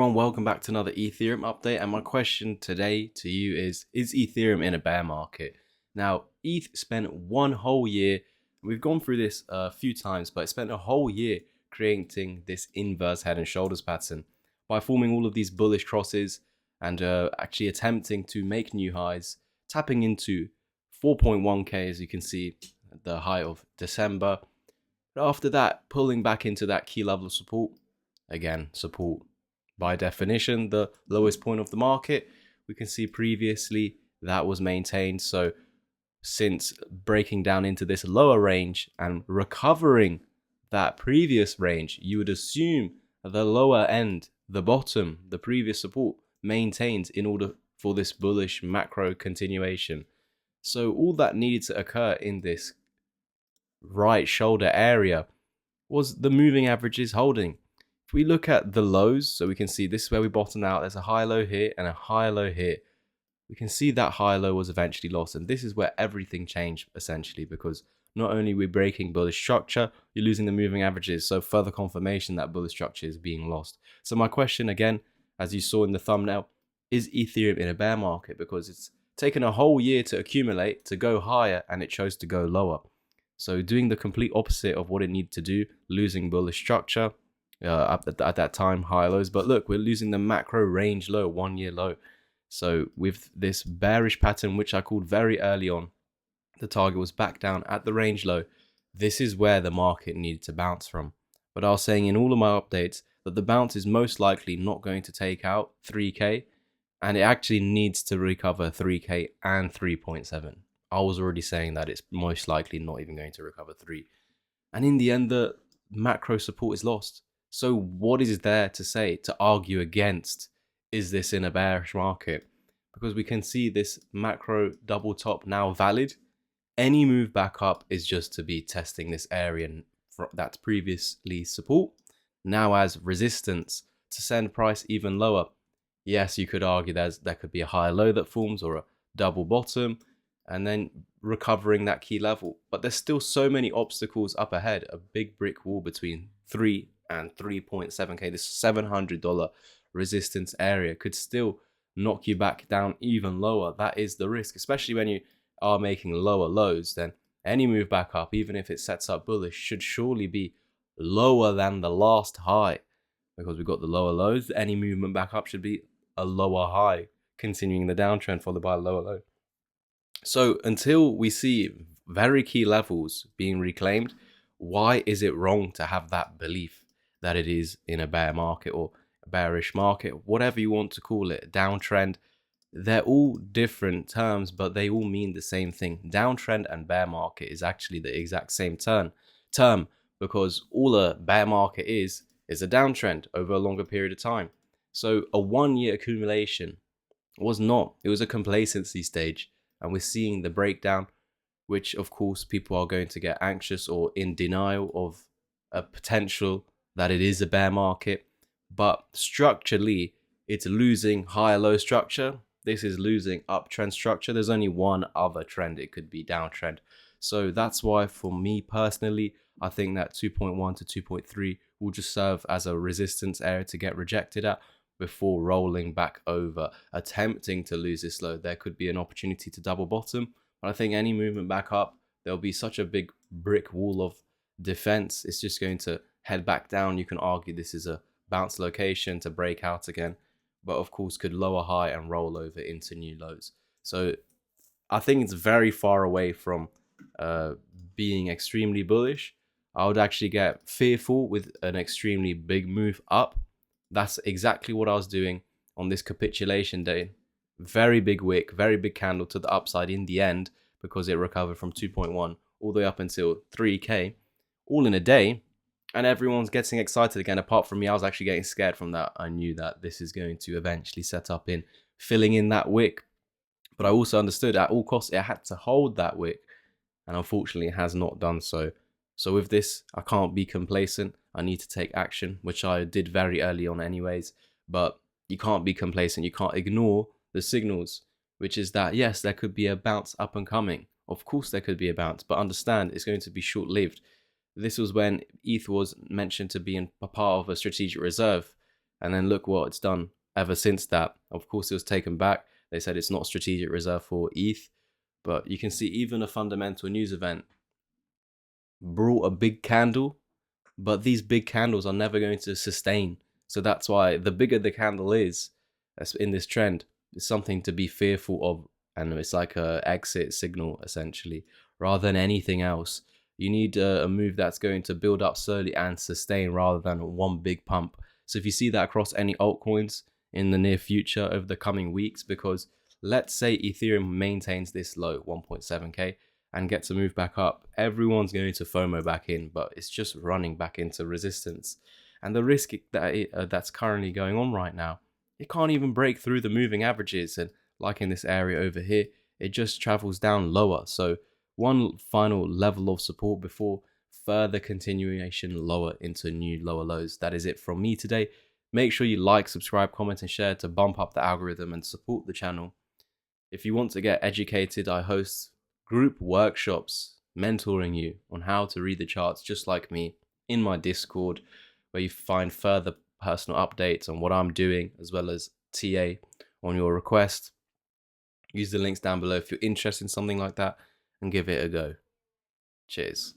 Everyone, welcome back to another Ethereum update. And my question today to you is Ethereum in a bear market? Now, ETH spent one whole year, we've gone through this a few times, but it spent a whole year creating this inverse head and shoulders pattern by forming all of these bullish crosses and actually attempting to make new highs, tapping into 4.1k, as you can see, at the height of December. But after that, pulling back into that key level of support, again, support by definition, the lowest point of the market. We can see previously that was maintained. So since breaking down into this lower range and recovering that previous range, you would assume the lower end, the bottom, the previous support maintained in order for this bullish macro continuation. So all that needed to occur in this right shoulder area was the moving averages holding. If we look at the lows, so we can see this is where we bottomed out. There's a high low here and a high low here. We can see that high low was eventually lost, and this is where everything changed essentially, because not only are we breaking bullish structure, you're losing the moving averages, so further confirmation that bullish structure is being lost. So my question again, as you saw in the thumbnail, is Ethereum in a bear market? Because it's taken a whole year to accumulate, to go higher, and it chose to go lower. So doing the complete opposite of what it needed to do, losing bullish structure, at that time, high lows. But look, we're losing the macro range low, 1 year low. So with this bearish pattern, which I called very early on, the target was back down at the range low. This is where the market needed to bounce from. But I was saying in all of my updates that the bounce is most likely not going to take out 3K, and it actually needs to recover 3K and 3.7. I was already saying that it's most likely not even going to recover 3. And in the end, the macro support is lost. So what is there to say, to argue against, is this in a bearish market? Because we can see this macro double top now valid. Any move back up is just to be testing this area that's previously support, now as resistance to send price even lower. Yes, you could argue there could be a higher low that forms or a double bottom, and then recovering that key level. But there's still so many obstacles up ahead, a big brick wall between 3 and 3.7k. This $700 resistance area could still knock you back down even lower. That is the risk, especially when you are making lower lows. Then any move back up, even if it sets up bullish, should surely be lower than the last high, because we've got the lower lows. Any movement back up should be a lower high, continuing the downtrend followed by a lower low. So until we see very key levels being reclaimed, why is it wrong to have that belief that it is in a bear market or a bearish market, whatever you want to call it, downtrend? They're all different terms, but they all mean the same thing. Downtrend and bear market is actually the exact same term, because all a bear market is a downtrend over a longer period of time. So a 1 year accumulation was not, it was a complacency stage, and we're seeing the breakdown, which of course people are going to get anxious or in denial of a potential that it is a bear market. But structurally, it's losing higher low structure. This is losing uptrend structure. There's only one other trend. It could be downtrend. So that's why for me personally, I think that 2.1 to 2.3 will just serve as a resistance area to get rejected at before rolling back over, attempting to lose this low. There could be an opportunity to double bottom. But I think any movement back up, there'll be such a big brick wall of defense. It's just going to head back down. You can argue this is a bounce location to break out again, but of course could lower high and roll over into new lows. So I think it's very far away from being extremely bullish. I would actually get fearful with an extremely big move up. That's exactly what I was doing on this capitulation day. Very big wick, very big candle to the upside in the end, because it recovered from 2.1 all the way up until 3k, all in a day. And everyone's getting excited again. Apart from me, I was actually getting scared from that. I knew that this is going to eventually set up in filling in that wick. But I also understood at all costs it had to hold that wick. And unfortunately, it has not done so. So with this, I can't be complacent. I need to take action, which I did very early on anyways. But you can't be complacent. You can't ignore the signals, which is that, yes, there could be a bounce up and coming. Of course, there could be a bounce, but understand it's going to be short-lived. This was when ETH was mentioned to be in a part of a strategic reserve. And then look what it's done ever since that. Of course, it was taken back. They said it's not strategic reserve for ETH. But you can see even a fundamental news event brought a big candle, but these big candles are never going to sustain. So that's why the bigger the candle is in this trend, it's something to be fearful of. And it's like a exit signal, essentially, rather than anything else. You need a move that's going to build up slowly and sustain rather than one big pump. So if you see that across any altcoins in the near future over the coming weeks, because let's say Ethereum maintains this low 1.7k and gets a move back up, everyone's going to FOMO back in, but it's just running back into resistance. And the risk that's currently going on right now, it can't even break through the moving averages. And like in this area over here, it just travels down lower. So one final level of support before further continuation lower into new lower lows. That is it from me today. Make sure you like, subscribe, comment, and share to bump up the algorithm and support the channel. If you want to get educated, I host group workshops mentoring you on how to read the charts just like me in my Discord, where you find further personal updates on what I'm doing as well as TA on your request. Use the links down below if you're interested in something like that and give it a go. Cheers.